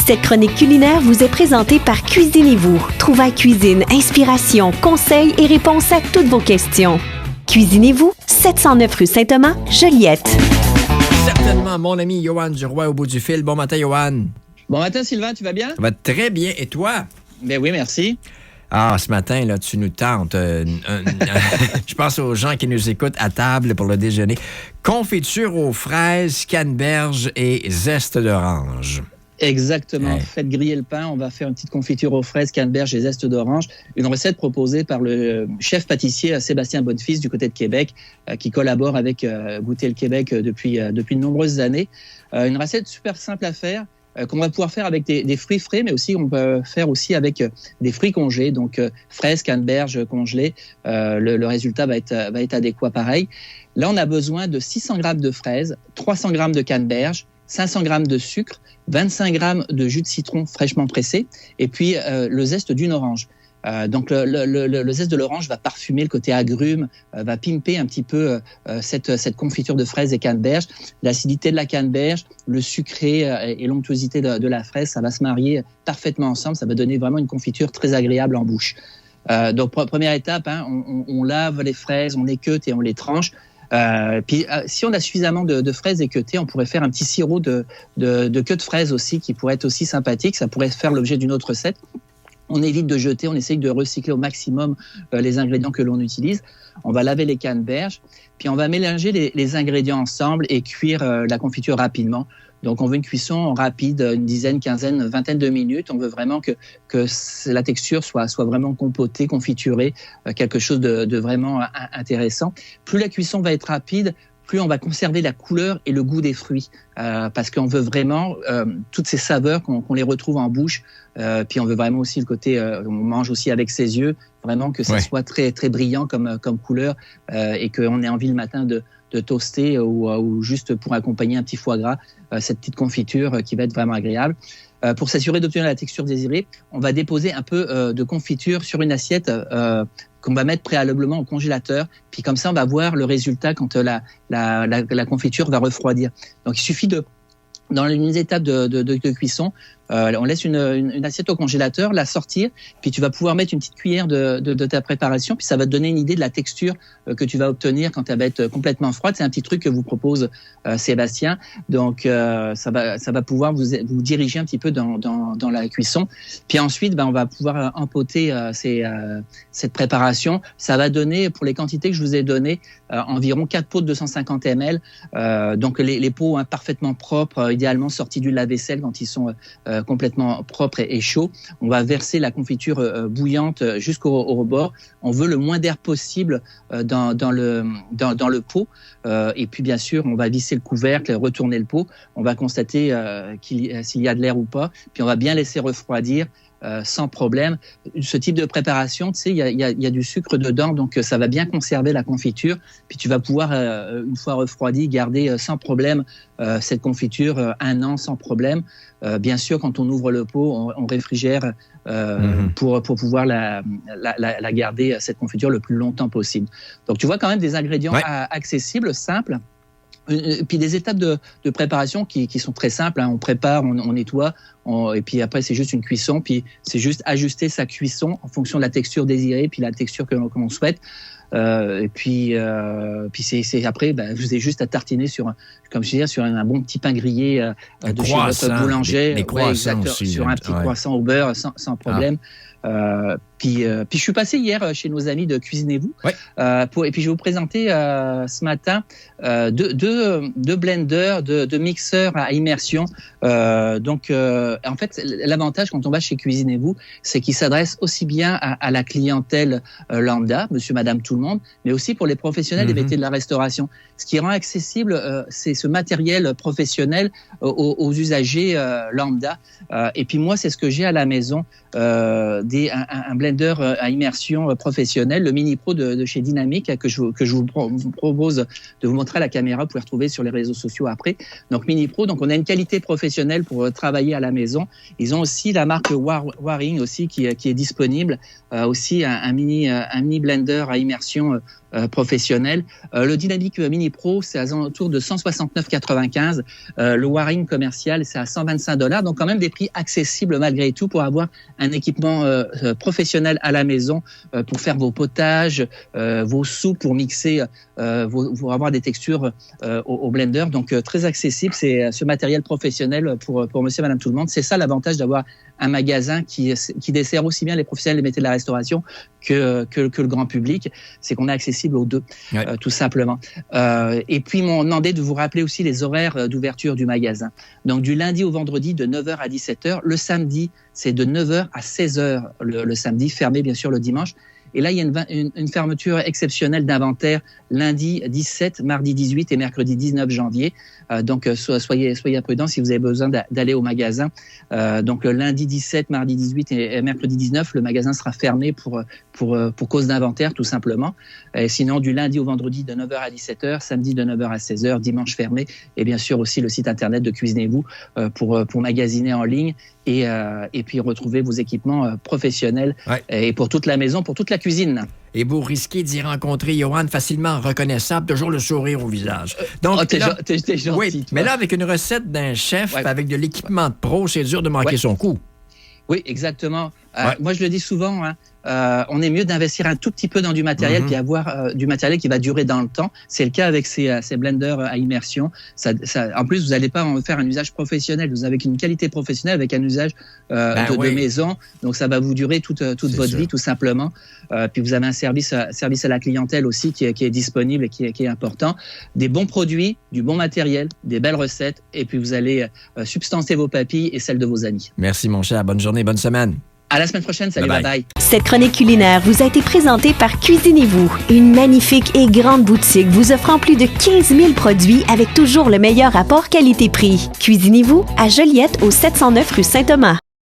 Cette chronique culinaire vous est présentée par Cuisinez-vous. Trouvailles cuisine, inspiration, conseils et réponses à toutes vos questions. Cuisinez-vous, 709 rue Saint-Thomas, Joliette. Certainement, mon ami Yoann Duroy au bout du fil. Bon matin, Yoann. Bon matin, Sylvain, tu vas bien? Ça va très bien. Et toi? Ben oui, merci. Ah, ce matin, là, tu nous tentes. Je pense aux gens qui nous écoutent à table pour le déjeuner. Confiture aux fraises, canneberge et zeste d'orange. Exactement. Ouais. Faites griller le pain. On va faire une petite confiture aux fraises, canneberge et zeste d'orange. Une recette proposée par le chef pâtissier Sébastien Bonnefils du côté de Québec, qui collabore avec Goûter le Québec depuis de nombreuses années. Une recette super simple à faire. Qu'on va pouvoir faire avec des fruits frais, mais aussi on peut faire aussi avec des fruits congelés, donc fraises, canneberges congelées. Le résultat va être adéquat pareil. Là, on a besoin de 600 grammes de fraises, 300 grammes de canneberges, 500 grammes de sucre, 25 grammes de jus de citron fraîchement pressé, et puis le zeste d'une orange. Donc le zeste de l'orange va parfumer le côté agrume, va pimper un petit peu cette confiture de fraises et canneberges. L'acidité de la canneberge, le sucré et l'onctuosité de la fraise, ça va se marier parfaitement ensemble. Ça va donner vraiment une confiture très agréable en bouche. Donc première étape, hein, on lave les fraises, on équeute et on les tranche. Puis si on a suffisamment de fraises équeutées, on pourrait faire un petit sirop de queue de fraises aussi qui pourrait être aussi sympathique. Ça pourrait faire l'objet d'une autre recette. On évite de jeter, on essaye de recycler au maximum les ingrédients que l'on utilise. On va laver les canneberges, puis on va mélanger les ingrédients ensemble et cuire la confiture rapidement. Donc on veut une cuisson rapide, une dizaine, quinzaine, vingtaine de minutes. On veut vraiment que la texture soit vraiment compotée, confiturée, quelque chose de vraiment intéressant. Plus la cuisson va être rapide, plus on va conserver la couleur et le goût des fruits, parce qu'on veut vraiment toutes ces saveurs qu'on les retrouve en bouche. Puis on veut vraiment aussi le côté, on mange aussi avec ses yeux, vraiment que ça soit très très brillant comme couleur, et qu'on ait envie le matin de toaster ou juste pour accompagner un petit foie gras, cette petite confiture qui va être vraiment agréable. Pour s'assurer d'obtenir la texture désirée, on va déposer un peu de confiture sur une assiette qu'on va mettre préalablement au congélateur. Puis comme ça, on va voir le résultat quand la confiture va refroidir. Donc il suffit dans une étape de cuisson, on laisse une assiette au congélateur, la sortir, puis tu vas pouvoir mettre une petite cuillère de ta préparation, puis ça va te donner une idée de la texture que tu vas obtenir quand elle va être complètement froide. C'est un petit truc que vous propose Sébastien. Donc ça va pouvoir vous diriger un petit peu dans la cuisson. Puis ensuite, on va pouvoir empoter cette préparation. Ça va donner, pour les quantités que je vous ai données, environ 4 pots de 250 ml. Donc les pots parfaitement propres, idéalement sortis du lave-vaisselle quand ils sont complètement propres et chauds. On va verser la confiture bouillante jusqu'au rebord. On veut le moins d'air possible dans le pot. Et puis bien sûr, on va visser le couvercle, retourner le pot. On va constater s'il y a de l'air ou pas. Puis on va bien laisser refroidir. Sans problème. Ce type de préparation, tu sais, il y a du sucre dedans, donc ça va bien conserver la confiture. Puis tu vas pouvoir, une fois refroidi, garder sans problème cette confiture 1 an sans problème. Bien sûr, quand on ouvre le pot, on réfrigère pour pouvoir la garder, cette confiture, le plus longtemps possible. Donc tu vois quand même des ingrédients accessibles, simples. Puis des étapes de préparation qui sont très simples, hein. On prépare, on nettoie, et puis après c'est juste une cuisson, puis c'est juste ajuster sa cuisson en fonction de la texture désirée, puis la texture que l'on souhaite. Et puis c'est après, vous avez juste à tartiner sur un bon petit pain grillé de chez votre boulanger, des croissants aussi, sur un petit croissant au beurre sans problème. Puis je suis passé hier chez nos amis de Cuisinez-vous, et puis je vais vous présenter ce matin deux blenders, de mixeurs à immersion. Donc en fait, l'avantage quand on va chez Cuisinez-vous, c'est qu'ils s'adressent aussi bien à la clientèle lambda, monsieur, madame, tout le monde, mais aussi pour les professionnels des métiers de la restauration. Ce qui rend accessible, c'est ce matériel professionnel aux usagers lambda. Et puis moi, c'est ce que j'ai à la maison, un blender à immersion professionnelle, le Mini Pro de chez Dynamic, que je vous propose de vous montrer à la caméra. Vous pouvez retrouver sur les réseaux sociaux après. Donc Mini Pro, donc on a une qualité professionnelle pour travailler à la maison. Ils ont aussi la marque Waring aussi qui est disponible, aussi un mini blender à immersion professionnel. Le Dynamic Mini Pro, c'est à l'entour de 169,95. Le wiring commercial, c'est à $125. Donc quand même des prix accessibles malgré tout pour avoir un équipement professionnel à la maison pour faire vos potages, vos soupes, pour mixer, pour avoir des textures au blender. Donc très accessible, c'est ce matériel professionnel pour monsieur, madame, tout le monde. C'est ça l'avantage d'avoir un magasin qui dessert aussi bien les professionnels des métiers de la restauration que le grand public. C'est qu'on est accessible aux deux, tout simplement. Et puis, ils m'ont demandé de vous rappeler aussi les horaires d'ouverture du magasin. Donc, du lundi au vendredi, de 9h à 17h. Le samedi, c'est de 9h à 16h le samedi, fermé bien sûr le dimanche. Et là, il y a une fermeture exceptionnelle d'inventaire lundi 17, mardi 18 et mercredi 19 janvier. Donc, soyez prudents si vous avez besoin d'aller au magasin. Donc, le lundi 17, mardi 18 et mercredi 19, le magasin sera fermé pour cause d'inventaire, tout simplement. Et sinon, du lundi au vendredi de 9h à 17h, samedi de 9h à 16h, dimanche fermé. Et bien sûr aussi le site internet de Cuisinez-vous pour magasiner en ligne et puis retrouver vos équipements professionnels et pour toute la maison, pour toute la cuisine. Et vous risquez d'y rencontrer Johan facilement reconnaissable, toujours le sourire au visage. Donc, t'es gentil. Oui, toi. mais là, avec une recette d'un chef, avec de l'équipement de pro, c'est dur de manquer son coup. Oui, exactement. Moi, je le dis souvent, on est mieux d'investir un tout petit peu dans du matériel puis avoir du matériel qui va durer dans le temps. C'est le cas avec ces blenders à immersion. En plus, vous n'allez pas en faire un usage professionnel. Vous avez une qualité professionnelle avec un usage de maison. Donc, ça va vous durer toute votre vie, tout simplement. Puis, vous avez un service à la clientèle aussi qui est disponible et qui est important. Des bons produits, du bon matériel, des belles recettes. Et puis, vous allez substancer vos papilles et celles de vos amis. Merci, mon cher. Bonne journée, bonne semaine. À la semaine prochaine. Salut, bye. Cette chronique culinaire vous a été présentée par Cuisinez-vous, une magnifique et grande boutique vous offrant plus de 15 000 produits avec toujours le meilleur rapport qualité-prix. Cuisinez-vous à Joliette, au 709 rue Saint-Thomas.